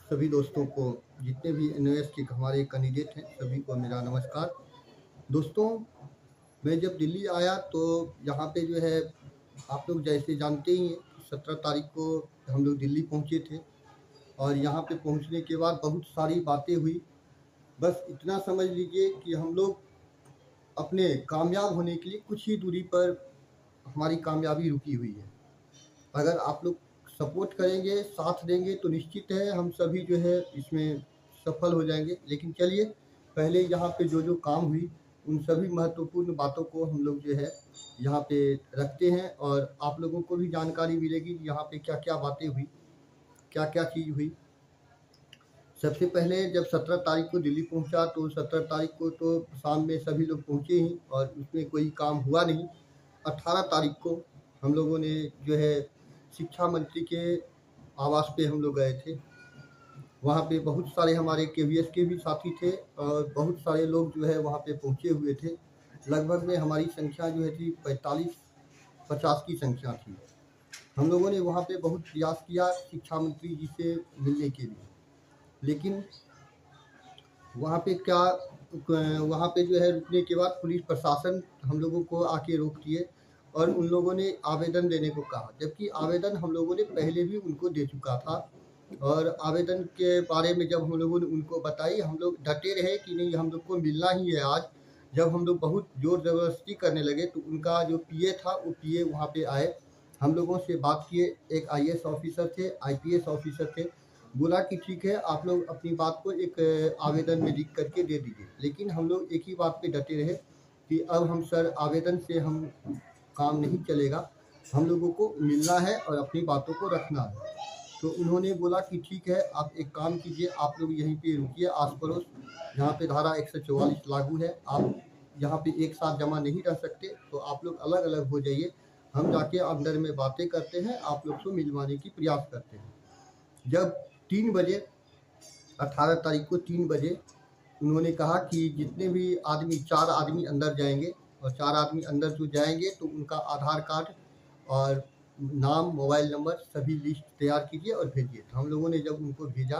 सभी दोस्तों को, जितने भी एनओएस के हमारे कैंडिडेट हैं सभी को मेरा नमस्कार। दोस्तों, मैं जब दिल्ली आया तो यहाँ पे जो है आप लोग जैसे जानते ही हैं, 17 तारीख को हम लोग दिल्ली पहुँचे थे और यहाँ पे पहुँचने के बाद बहुत सारी बातें हुई। बस इतना समझ लीजिए कि हम लोग अपने कामयाब होने के लिए कुछ ही दूरी पर हमारी कामयाबी रुकी हुई है। अगर आप लोग सपोर्ट करेंगे, साथ देंगे तो निश्चित है हम सभी जो है इसमें सफल हो जाएँगे। लेकिन चलिए, पहले यहाँ पे जो काम हुई, उन सभी महत्वपूर्ण बातों को हम लोग जो है यहाँ पे रखते हैं और आप लोगों को भी जानकारी मिलेगी कि यहाँ पे क्या-क्या बातें हुई, क्या-क्या चीज़ हुई। सबसे पहले जब 17 तारीख को दिल्ली पहुँचा तो 17 तारीख को तो शाम में सभी लोग पहुँचे ही और उसमें कोई काम हुआ नहीं। 18 तारीख को हम लोगों ने जो है शिक्षा मंत्री के आवास पे हम लोग गए थे। वहाँ पे बहुत सारे हमारे केवीएस के भी साथी थे और बहुत सारे लोग जो है वहाँ पे पहुँचे हुए थे। लगभग में हमारी संख्या जो है थी 45-50 की संख्या थी। हम लोगों ने वहाँ पे बहुत प्रयास किया शिक्षा मंत्री जी से मिलने के लिए। लेकिन वहाँ पे वहाँ पे जो है रुकने के बाद पुलिस प्रशासन हम लोगों को आके रोक दिए और उन लोगों ने आवेदन देने को कहा, जबकि आवेदन हम लोगों ने पहले भी उनको दे चुका था। और आवेदन के बारे में जब हम लोगों ने उनको बताई, हम लोग डटे रहे कि नहीं हम लोग को मिलना ही है आज। जब हम लोग बहुत ज़ोर ज़बरदस्ती करने लगे तो उनका जो पीए था वो पीए वहाँ पे आए, हम लोगों से बात किए। एक आईएएस ऑफिसर थे, आईपीएस ऑफिसर थे। बोला कि ठीक है, आप लोग अपनी बात को एक आवेदन में लिख करके दे दीजिए। लेकिन हम लोग एक ही बात पे डटे रहे कि अब हम सर आवेदन से हम काम नहीं चलेगा, हम लोगों को मिलना है और अपनी बातों को रखना है। तो उन्होंने बोला कि ठीक है, आप एक काम कीजिए, आप लोग यहीं पे रुकिए आस-पड़ोस, यहाँ पे धारा 144 लागू है, आप यहाँ पे एक साथ जमा नहीं रह सकते, तो आप लोग अलग-अलग हो जाइए। हम जाके अंदर में बातें करते हैं, आप लोग को मिलवाने की प्रयास करते हैं। जब 3 बजे 18 तारीख को 3 बजे उन्होंने कहा कि जितने भी आदमी 4 आदमी अंदर जाएँगे और 4 आदमी अंदर जो जाएँगे तो उनका आधार कार्ड और नाम, मोबाइल नंबर सभी लिस्ट तैयार कीजिए और भेजिए। तो हम लोगों ने जब उनको भेजा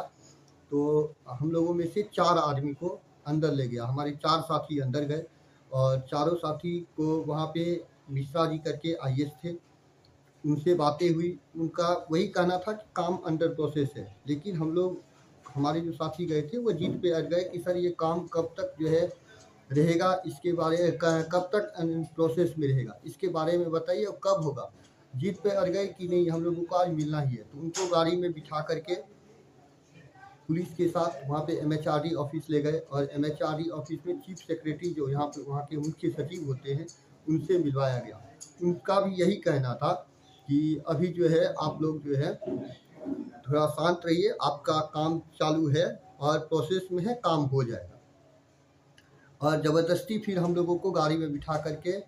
तो हम लोगों में से 4 आदमी को अंदर ले गया। हमारे 4 साथी अंदर गए और चारों साथी को वहाँ पे मिश्रा जी करके आईएएस थे, उनसे बातें हुई। उनका वही कहना था कि काम अंडर प्रोसेस है। लेकिन हम लोग, हमारे जो साथी गए थे वो ज़िद पे अड़ गए कि सर ये काम कब तक जो है रहेगा, इसके बारे कब तक प्रोसेस में रहेगा, इसके बारे में बताइए और कब होगा। ज़िद पे अड़ गए कि नहीं हम लोगों को आज मिलना ही है। तो उनको गाड़ी में बिठा करके पुलिस के साथ वहाँ पे एमएचआरडी ऑफिस ले गए और एमएचआरडी ऑफिस में चीफ सेक्रेटरी जो यहाँ पे वहाँ के मुख्य सचिव होते हैं उनसे मिलवाया गया। उनका भी यही कहना था कि अभी जो है आप लोग जो है थोड़ा शांत रहिए, आपका काम चालू है और प्रोसेस में है, काम हो जाएगा। और ज़बरदस्ती फिर हम लोगों को गाड़ी में बिठा करके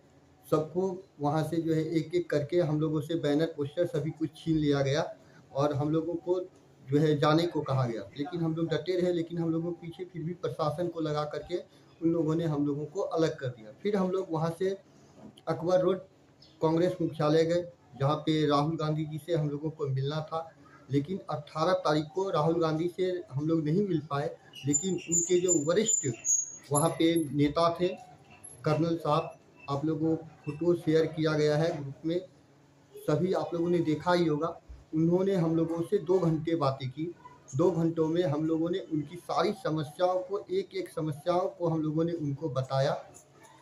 सबको वहाँ से जो है एक-एक करके हम लोगों से बैनर, पोस्टर सभी कुछ छीन लिया गया और हम लोगों को जो है जाने को कहा गया। लेकिन हम लोग डटे रहे, लेकिन हम लोगों के पीछे फिर भी प्रशासन को लगा करके उन लोगों ने हम लोगों को अलग कर दिया। फिर हम लोग वहाँ से अकबर रोड कांग्रेस मुख्यालय गए, जहाँ पे राहुल गांधी जी से हम लोगों को मिलना था। लेकिन 18 तारीख को राहुल गांधी से हम लोग नहीं मिल पाए, लेकिन उनके जो वरिष्ठ वहाँ पे नेता थे, कर्नल साहब, आप लोगों को फ़ोटो शेयर किया गया है ग्रुप में, सभी आप लोगों ने देखा ही होगा। उन्होंने हम लोगों से 2 घंटे बातें की। 2 घंटों में हम लोगों ने उनकी सारी समस्याओं को, एक-एक समस्याओं को हम लोगों ने उनको बताया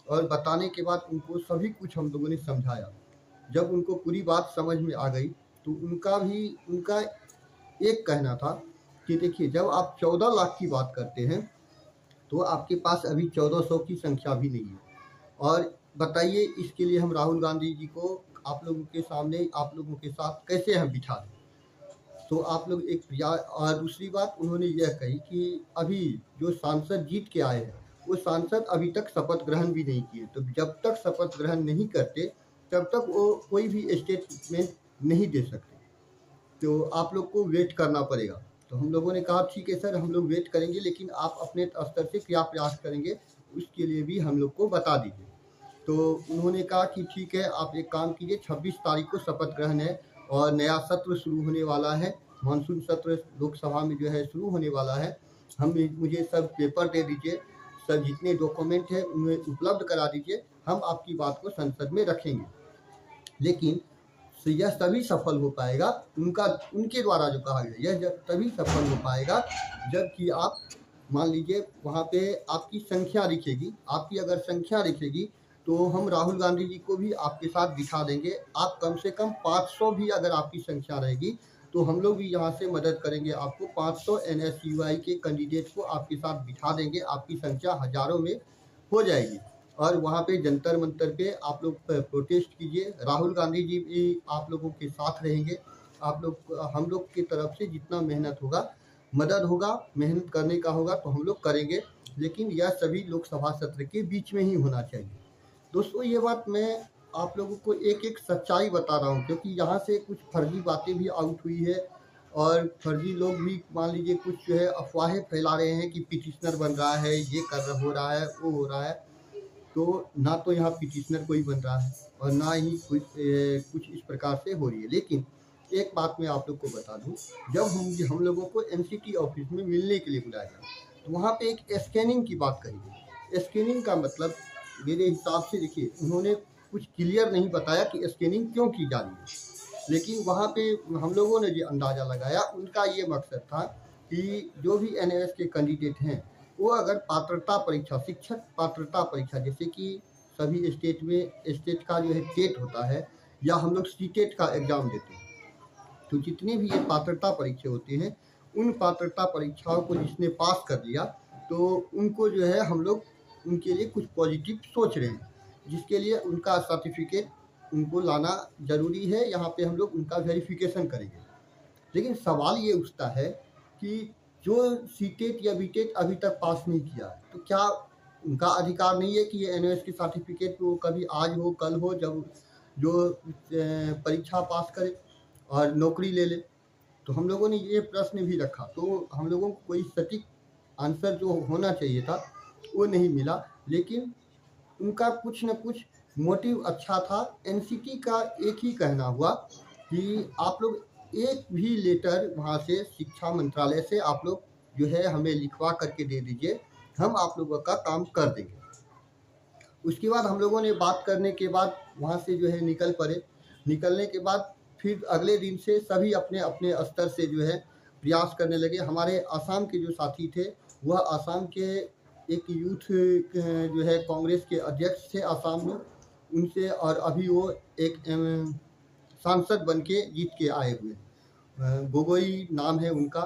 और बताने के बाद उनको सभी कुछ हम लोगों ने समझाया। जब उनको पूरी बात समझ में आ गई तो उनका एक कहना था कि देखिए, जब आप 14 लाख की बात करते हैं तो आपके पास अभी 1400 की संख्या भी नहीं है। और बताइए, इसके लिए हम राहुल गांधी जी को आप लोगों के सामने, आप लोगों के साथ कैसे हम बिठा दें? तो आप लोग एक और दूसरी बात उन्होंने यह कही कि अभी जो सांसद जीत के आए हैं, वो सांसद अभी तक शपथ ग्रहण भी नहीं किए। तो जब तक शपथ ग्रहण नहीं करते, तब तक वो कोई भी स्टेटमेंट नहीं दे सकते। तो आप लोग को वेट करना पड़ेगा। तो हम लोगों ने कहा ठीक है सर, हम लोग वेट करेंगे, लेकिन आप अपने स्तर से क्या प्रयास करेंगे उसके लिए भी हम लोग को बता दीजिए। तो उन्होंने कहा कि ठीक है, आप एक काम कीजिए, 26 तारीख को शपथ ग्रहण है और नया सत्र शुरू होने वाला है मानसून सत्र लोकसभा में जो है शुरू होने वाला है। मुझे सब पेपर दे दीजिए, सब जितने डॉक्यूमेंट है उन्हें उपलब्ध करा दीजिए, हम आपकी बात को संसद में रखेंगे। लेकिन यह तभी सफल हो पाएगा, उनके द्वारा जो कहा गया यह तभी सफल हो पाएगा जबकि आप मान लीजिए वहाँ पे आपकी संख्या दिखेगी। आपकी अगर संख्या दिखेगी तो हम राहुल गांधी जी को भी आपके साथ बिठा देंगे। आप कम से कम 500 भी अगर आपकी संख्या रहेगी तो हम लोग भी यहाँ से मदद करेंगे। आपको 500 NSUI के कैंडिडेट को आपके साथ बिठा देंगे, आपकी संख्या हजारों में हो जाएगी और वहाँ पे जंतर मंतर पे आप लोग प्रोटेस्ट कीजिए। राहुल गांधी जी भी आप लोगों के साथ रहेंगे। आप लोग हम लोग की तरफ से जितना मेहनत होगा, मदद होगा, मेहनत करने का होगा तो हम लोग करेंगे, लेकिन यह सभी लोकसभा सत्र के बीच में ही होना चाहिए। दोस्तों ये बात मैं आप लोगों को एक एक सच्चाई बता रहा हूँ, क्योंकि यहाँ से कुछ फर्जी बातें भी आउट हुई है और फर्जी लोग भी मान लीजिए कुछ जो है अफवाहें फैला रहे हैं कि पिटिशनर बन रहा है, ये हो रहा है, वो हो रहा है। तो ना तो यहाँ पिटिशनर कोई बन रहा है और ना ही कुछ इस प्रकार से हो रही है। लेकिन एक बात मैं आप लोग को बता दूं, जब हम लोगों को MCT ऑफिस में मिलने के लिए बुलाया गया तो वहाँ पे एक स्कैनिंग की बात कही गई। स्कैनिंग का मतलब मेरे हिसाब से देखिए, उन्होंने कुछ क्लियर नहीं बताया कि स्कैनिंग क्यों की जा रही है, लेकिन वहाँ पे हम लोगों ने जो अंदाज़ा लगाया उनका ये मकसद था कि जो भी NAS के कैंडिडेट हैं वो अगर पात्रता परीक्षा, शिक्षक पात्रता परीक्षा, जैसे कि सभी स्टेट में स्टेट का जो है टेट होता है या हम लोग सीटेट का एग्ज़ाम देते हैं, तो जितनी भी ये पात्रता परीक्षा होती हैं उन पात्रता परीक्षाओं को जिसने पास कर लिया तो उनको जो है हम लोग उनके लिए कुछ पॉजिटिव सोच रहे हैं, जिसके लिए उनका सर्टिफिकेट उनको लाना ज़रूरी है। यहाँ पे हम लोग उनका वेरिफिकेशन करेंगे। लेकिन सवाल ये उठता है कि जो सीटेट या बीटेट अभी तक पास नहीं किया तो क्या उनका अधिकार नहीं है कि ये NAS के सर्टिफिकेट को कभी आज हो कल हो, जब जो परीक्षा पास करे और नौकरी ले ले? तो हम लोगों ने ये प्रश्न भी रखा, तो हम लोगों को कोई सटीक आंसर जो होना चाहिए था वो नहीं मिला, लेकिन उनका कुछ न कुछ मोटिव अच्छा था। NCT का एक ही कहना हुआ कि आप लोग एक भी लेटर वहाँ से शिक्षा मंत्रालय से आप लोग जो है हमें लिखवा करके दे दीजिए, हम आप लोगों का काम कर देंगे। उसके बाद हम लोगों ने बात करने के बाद वहाँ से जो है निकल पड़े। निकलने के बाद फिर अगले दिन से सभी अपने अपने स्तर से जो है प्रयास करने लगे। हमारे आसाम के जो साथी थे वह आसाम के एक यूथ जो है कांग्रेस के अध्यक्ष थे आसाम में, उनसे और अभी वो एक सांसद बन के जीत के आए हुए, गोगोई नाम है उनका,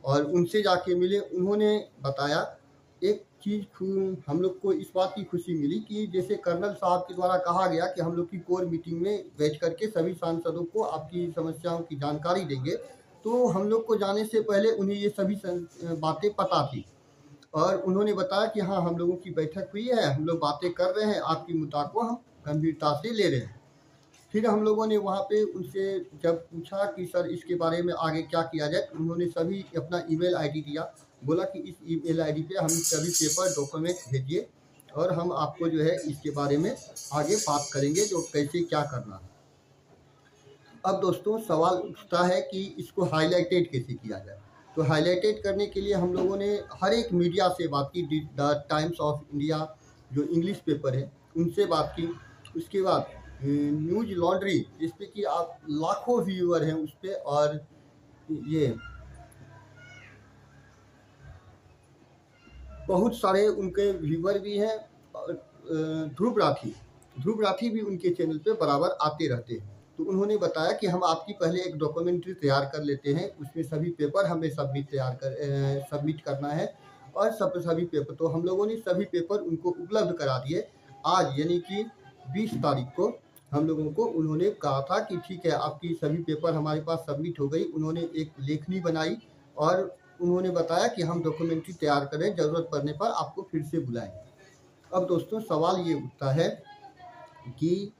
और उनसे जाके मिले। उन्होंने बताया एक चीज़, हम लोग को इस बात की खुशी मिली कि जैसे कर्नल साहब के द्वारा कहा गया कि हम लोग की कोर मीटिंग में बैठ करके सभी सांसदों को आपकी समस्याओं की जानकारी देंगे, तो हम लोग को जाने से पहले उन्हें ये सभी बातें पता थी और उन्होंने बताया कि हाँ हम लोगों की बैठक हुई है, हम लोग बातें कर रहे हैं, आपकी मुद्दा को हम गंभीरता से ले रहे हैं। फिर हम लोगों ने वहाँ पे उनसे जब पूछा कि सर इसके बारे में आगे क्या किया जाए, तो उन्होंने सभी अपना ईमेल आईडी दिया, बोला कि इस ईमेल आईडी पे हम सभी पेपर डॉक्यूमेंट भेजिए और हम आपको जो है इसके बारे में आगे बात करेंगे जो कैसे क्या करना है। अब दोस्तों सवाल उठता है कि इसको हाईलाइटेड कैसे किया जाए। तो हाईलाइटेड करने के लिए हम लोगों ने हर एक मीडिया से बात की, द टाइम्स ऑफ इंडिया जो इंग्लिश पेपर है उनसे बात की। उसके बाद न्यूज लॉन्ड्री जिस पे कि आप लाखों व्यूअर हैं उस पर, और ये बहुत सारे उनके व्यूअर भी हैं, और ध्रुव राठी भी उनके चैनल पे बराबर आते रहते हैं। तो उन्होंने बताया कि हम आपकी पहले एक डॉक्यूमेंट्री तैयार कर लेते हैं, उसमें सभी पेपर हमें सबमिट करना है और सभी पेपर, तो हम लोगों ने सभी पेपर उनको उपलब्ध करा दिए। आज यानी कि 20 तारीख को हम लोगों को उन्होंने कहा था कि ठीक है आपकी सभी पेपर हमारे पास सबमिट हो गई। उन्होंने एक लेखनी बनाई और उन्होंने बताया कि हम डॉक्यूमेंट्री तैयार करें, ज़रूरत पड़ने पर आपको फिर से बुलाएंगे। अब दोस्तों सवाल ये उठता है कि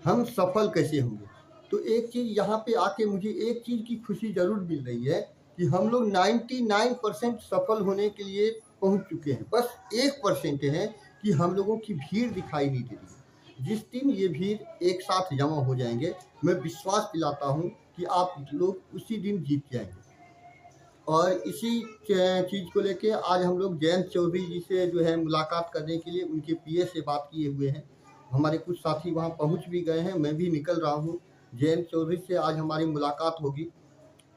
हम सफल कैसे होंगे। तो एक चीज़ यहाँ पे आके मुझे एक चीज़ की खुशी ज़रूर मिल रही है कि हम लोग 99% सफल होने के लिए पहुँच चुके हैं। बस 1% है कि हम लोगों की भीड़ दिखाई नहीं दे रही है। जिस दिन ये भीड़ एक साथ जमा हो जाएंगे, मैं विश्वास दिलाता हूँ कि आप लोग उसी दिन जीत जाएंगे। और इसी चीज़ को लेके आज हम लोग जयंत चौधरी जी से जो है मुलाकात करने के लिए उनके पीए से बात किए हुए हैं। हमारे कुछ साथी वहाँ पहुँच भी गए हैं, मैं भी निकल रहा हूँ। जयंत चौधरी से आज हमारी मुलाकात होगी।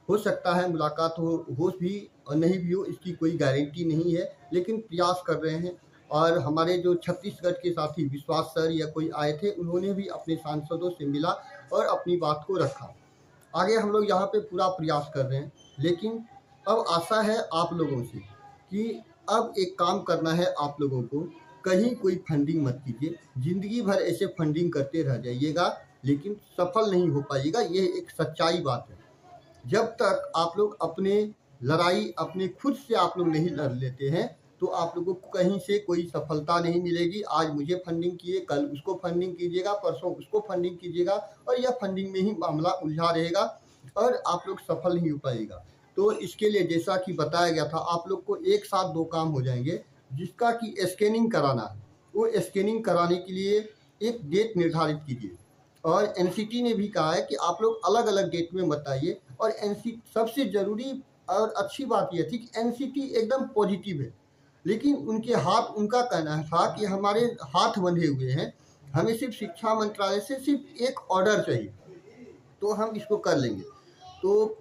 हो सकता है मुलाकात हो भी और नहीं भी हो, इसकी कोई गारंटी नहीं है, लेकिन प्रयास कर रहे हैं। और हमारे जो छत्तीसगढ़ के साथी विश्वास सर या कोई आए थे, उन्होंने भी अपने सांसदों से मिला और अपनी बात को रखा। आगे हम लोग यहाँ पे पूरा प्रयास कर रहे हैं, लेकिन अब आशा है आप लोगों से कि अब एक काम करना है आप लोगों को, कहीं कोई फंडिंग मत कीजिए। ज़िंदगी भर ऐसे फंडिंग करते रह जाइएगा, लेकिन सफल नहीं हो पाइएगा। ये एक सच्चाई बात है। जब तक आप लोग अपने लड़ाई अपने खुद से आप लोग नहीं लड़ लेते हैं, तो आप लोगों को कहीं से कोई सफलता नहीं मिलेगी। आज मुझे फंडिंग किए, कल उसको फंडिंग कीजिएगा, परसों उसको फंडिंग कीजिएगा, और यह फंडिंग में ही मामला उलझा रहेगा और आप लोग सफल नहीं हो पाएगा। तो इसके लिए जैसा कि बताया गया था, आप लोग को एक साथ दो काम हो जाएंगे। जिसका कि स्कैनिंग कराना है, वो स्कैनिंग कराने के लिए एक डेट निर्धारित कीजिए। और एनसीटी ने भी कहा है कि आप लोग अलग अलग डेट में मत आइए। और एनसीटी सबसे ज़रूरी और अच्छी बात यह थी कि एनसीटी एकदम पॉजिटिव है, लेकिन उनका कहना था कि हमारे हाथ बंधे हुए हैं, हमें सिर्फ शिक्षा मंत्रालय से सिर्फ एक ऑर्डर चाहिए, तो हम इसको कर लेंगे। तो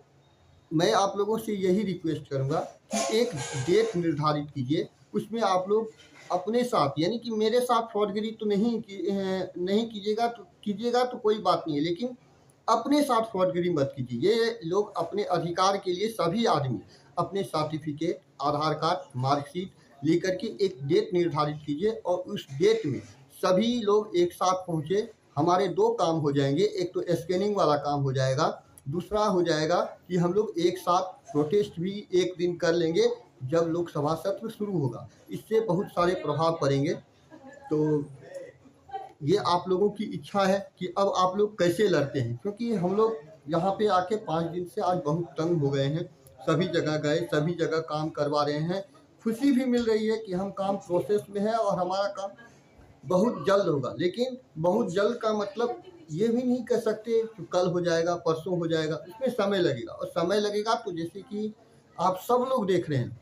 मैं आप लोगों से यही रिक्वेस्ट करूंगा कि एक डेट निर्धारित कीजिए, उसमें आप लोग अपने साथ, यानी कि मेरे साथ फ्रॉडगिरी तो नहीं कीजिएगा तो कोई बात नहीं है, लेकिन अपने साथ फ्रॉडगिरी मत कीजिए। ये लोग अपने अधिकार के लिए सभी आदमी अपने सर्टिफिकेट, आधार कार्ड, मार्कशीट लेकर के एक डेट निर्धारित कीजिए और उस डेट में सभी लोग एक साथ पहुँचे। हमारे दो काम हो जाएंगे, एक तो स्कैनिंग वाला काम हो जाएगा, दूसरा हो जाएगा कि हम लोग एक साथ प्रोटेस्ट भी एक दिन कर लेंगे जब लोकसभा सत्र शुरू होगा। इससे बहुत सारे प्रभाव पड़ेंगे। तो ये आप लोगों की इच्छा है कि अब आप लोग कैसे लड़ते हैं, क्योंकि हम लोग यहाँ पे आके 5 दिन से आज बहुत तंग हो गए हैं। सभी जगह गए, सभी जगह काम करवा रहे हैं। खुशी भी मिल रही है कि हम काम प्रोसेस में है और हमारा काम बहुत जल्द होगा, लेकिन बहुत जल्द का मतलब ये भी नहीं कह सकते कि कल हो जाएगा, परसों हो जाएगा। इसमें समय लगेगा, और समय लगेगा तो जैसे कि आप सब लोग देख रहे हैं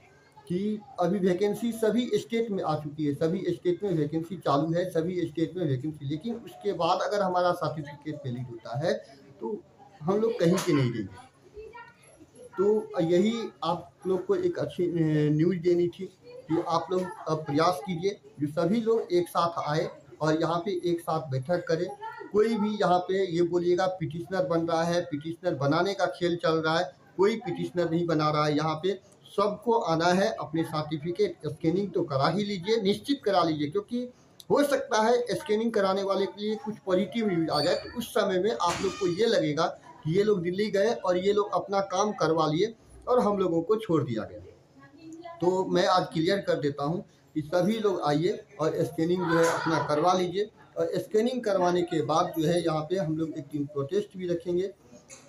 कि अभी वैकेंसी सभी स्टेट में आ चुकी है, सभी स्टेट में वैकेंसी चालू है, सभी स्टेट में वैकेंसी। लेकिन उसके बाद अगर हमारा सर्टिफिकेट वैलिड होता है तो हम लोग कहीं के नहीं देंगे। तो यही आप लोग को एक अच्छी न्यूज़ देनी थी कि आप लोग अब प्रयास कीजिए, जो सभी लोग एक साथ आए और यहाँ पे एक साथ बैठक करें। कोई भी यहाँ पे ये बोलिएगा पिटिशनर बन रहा है, पिटिशनर बनाने का खेल चल रहा है, कोई पिटिशनर नहीं बना रहा है। यहाँ पे सबको आना है, अपने सर्टिफिकेट स्कैनिंग तो करा ही लीजिए, निश्चित करा लीजिए, क्योंकि हो सकता है स्कैनिंग कराने वाले के लिए कुछ पॉजिटिव न्यूज आ जाए, तो उस समय में आप लोग को ये लगेगा कि ये लोग दिल्ली गए और ये लोग अपना काम करवा लिए और हम लोगों को छोड़ दिया गया। तो मैं आज क्लियर कर देता हूँ कि सभी लोग आइए और स्कैनिंग जो है अपना करवा लीजिए। और स्कैनिंग करवाने के बाद जो है यहाँ पे हम लोग एक दिन प्रोटेस्ट भी रखेंगे।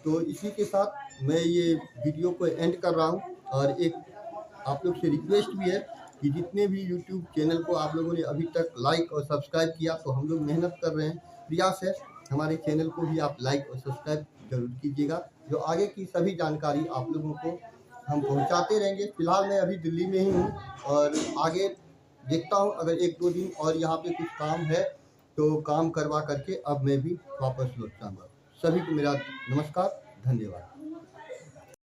तो इसी के साथ मैं ये वीडियो को एंड कर रहा हूँ। और एक आप लोग से रिक्वेस्ट भी है कि जितने भी यूट्यूब चैनल को आप लोगों ने अभी तक लाइक और सब्सक्राइब किया, तो हम लोग मेहनत कर रहे हैं, प्रयास है हमारे चैनल को भी आप लाइक और सब्सक्राइब जरूर कीजिएगा। जो आगे की सभी जानकारी आप लोगों को हम पहुंचाते रहेंगे। फिलहाल मैं अभी दिल्ली में ही हूँ और आगे देखता हूँ, अगर 1-2 दिन और यहाँ पे कुछ काम है तो काम करवा करके अब मैं भी वापस लौट जाऊँगा। सभी को मेरा नमस्कार, धन्यवाद।